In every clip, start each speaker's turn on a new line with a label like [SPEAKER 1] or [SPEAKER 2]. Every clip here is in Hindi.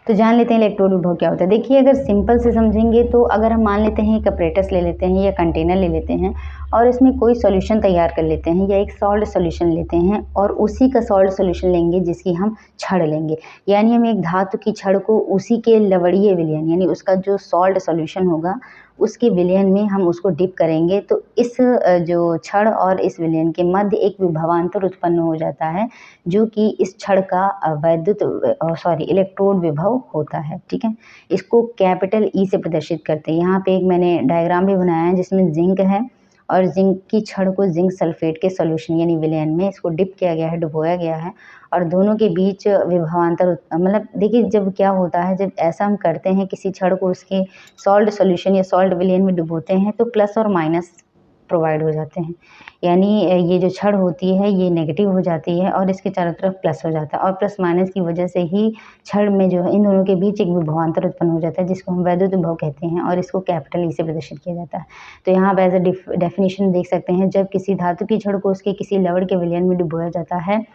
[SPEAKER 1] तो जान लेते हैं इलेक्ट्रोड विभव क्या होता है। देखिए अगर सिंपल से समझेंगे तो अगर हम मान लेते हैं एक अपरेटस ले लेते हैं या कंटेनर ले लेते हैं और इसमें कोई सॉल्यूशन तैयार कर लेते हैं या एक सॉल्ट सॉल्यूशन लेते हैं और उसी का सॉल्ट सॉल्यूशन लेंगे जिसकी हम छड़ लेंगे, यानी हम एक धातु की छड़ को उसी के लवणीय विलयन यानी उसका जो सॉल्ट सॉल्यूशन होगा उसके विलयन में हम उसको डिप करेंगे तो इस जो छड़ और इस विलयन के मध्य एक विभवांतर उत्पन्न हो जाता है जो कि इस छड़ का इलेक्ट्रोड विभव होता है। ठीक है, इसको कैपिटल ई से प्रदर्शित करते हैं। यहाँ पे एक मैंने डायग्राम भी बनाया है जिसमें जिंक है और जिंक की छड़ को जिंक सल्फेट के सॉल्यूशन यानी विलयन में इसको डिप किया गया है, डुबोया गया है और दोनों के बीच विभवांतर मतलब देखिए जब क्या होता है, जब ऐसा हम करते हैं किसी छड़ को उसके सॉल्ट सॉल्यूशन या सॉल्ट विलयन में डुबोते हैं तो प्लस और माइनस प्रोवाइड हो जाते हैं, यानी ये जो छड़ होती है ये नेगेटिव हो जाती है और इसके चारों तरफ प्लस हो जाता है और प्लस माइनस की वजह से ही छड़ में जो है इन दोनों के बीच एक विभवांतर उत्पन्न हो जाता है जिसको हम वैद्युत विभव कहते हैं और इसको कैपिटल ई से प्रदर्शित किया जाता है। तो यहाँ आप एज ए डेफिनेशन देख सकते हैं, जब किसी धातु की छड़ को उसके किसी लवण के विलयन में डुबोया जाता है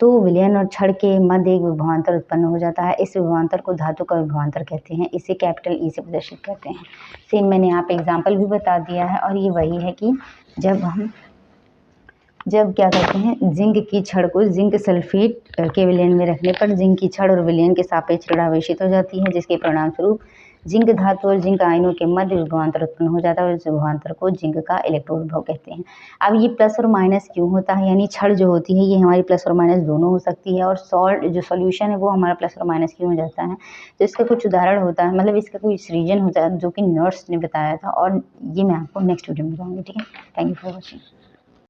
[SPEAKER 1] तो विलयन और छड़ के मध्य एक विभवांतर उत्पन्न हो जाता है। इस विभवांतर को धातु का विभवांतर कहते हैं, इसे कैपिटल ई से प्रदर्शित करते हैं। सेम मैंने यहाँ पे एग्जाम्पल भी बता दिया है और ये वही है कि जब क्या करते हैं जिंक की छड़ को जिंक सल्फेट के विलयन में रखने पर जिंक की छड़ और विलयन के सापेक्ष ऋणावेशित हो जाती है जिसके परिणाम स्वरूप जिंक धातु और जिंक आयनों के मध्य विभवांतर उत्पन्न हो जाता है और इस विभवांतर को जिंक का इलेक्ट्रोड विभव कहते हैं। अब ये प्लस और माइनस क्यों होता है, यानी छड़ जो होती है ये हमारी प्लस और माइनस दोनों हो सकती है और सॉल्ट जो सॉल्यूशन है वो हमारा प्लस और माइनस क्यों हो जाता है। तो इसका कुछ उदाहरण होता है, मतलब इसका कुछ रीजन होता है जो कि नर्स ने बताया था और ये मैं आपको नेक्स्ट वीडियो में बताऊँगी। ठीक है, थैंक यू फॉर वॉचिंग।